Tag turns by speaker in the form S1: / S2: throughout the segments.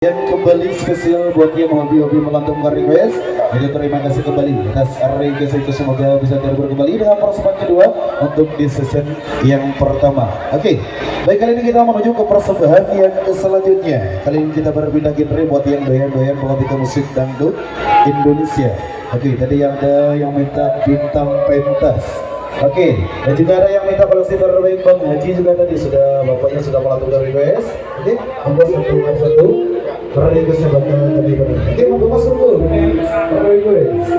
S1: Yang kembali spesial buat yang hobi-hobi melantunkan request. Jadi terima kasih kembali atas request itu, semoga bisa terhibur kembali dengan persembahan kedua untuk di session yang pertama. Oke, baik, kali ini kita menuju ke persembahan yang selanjutnya. Kali ini kita berpindah genre buat yang doyan-doyan melodikan musik dangdut Indonesia. Oke, tadi ada yang minta bintang pentas. Oke, dan juga ada yang minta koleksi terbaik Bang Haji juga tadi sudah, bapaknya sudah melakukan request. Oke, monggo satu request bakal tadi. Oke, monggo masuk dulu request.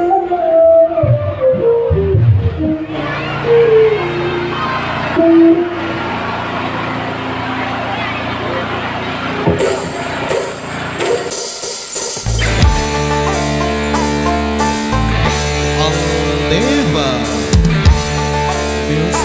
S2: Aldeva Feels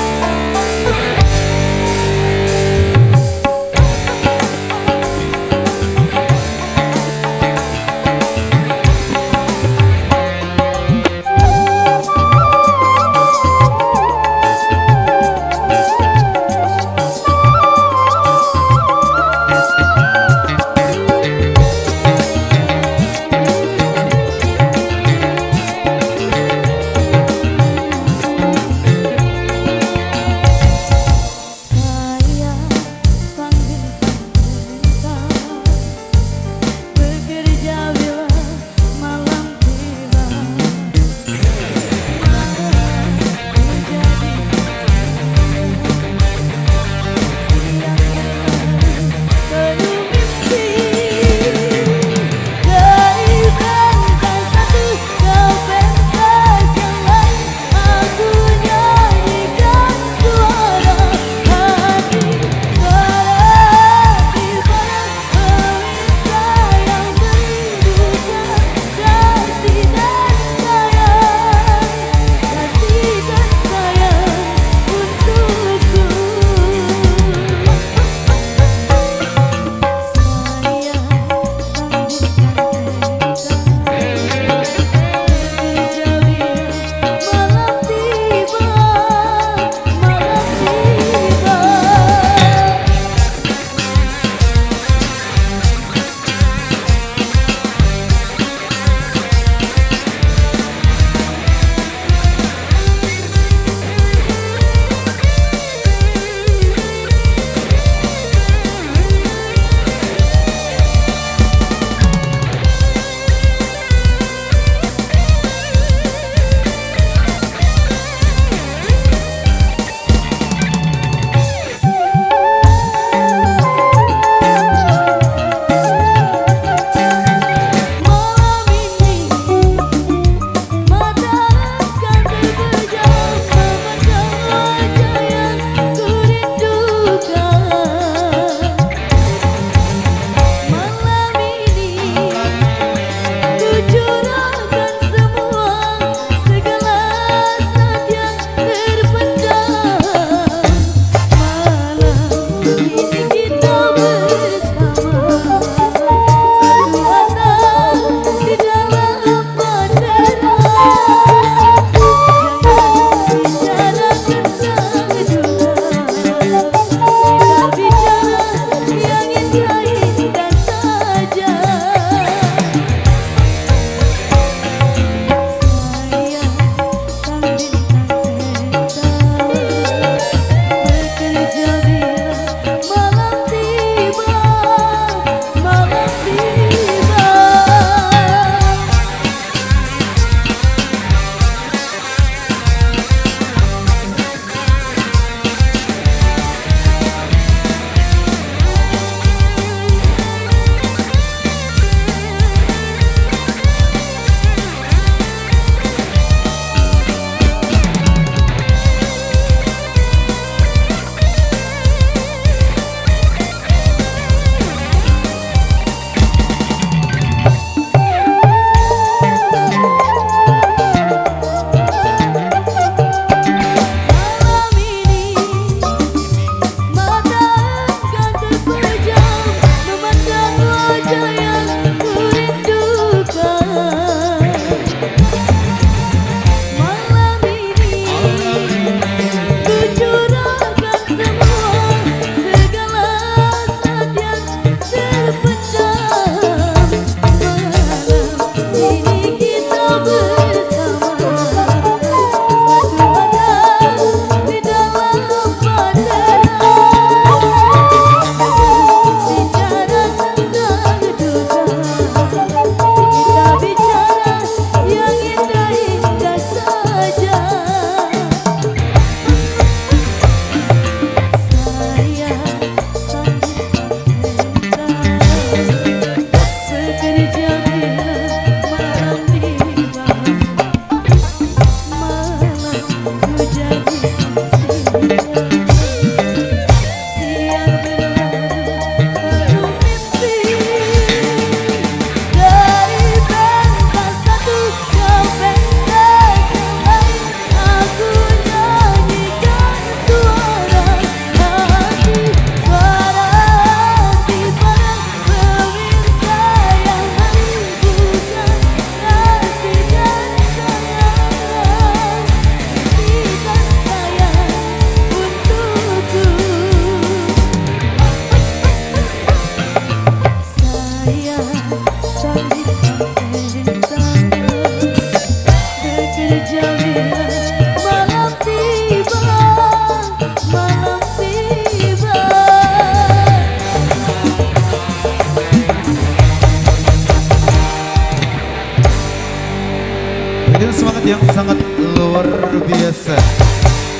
S2: yang sangat luar biasa.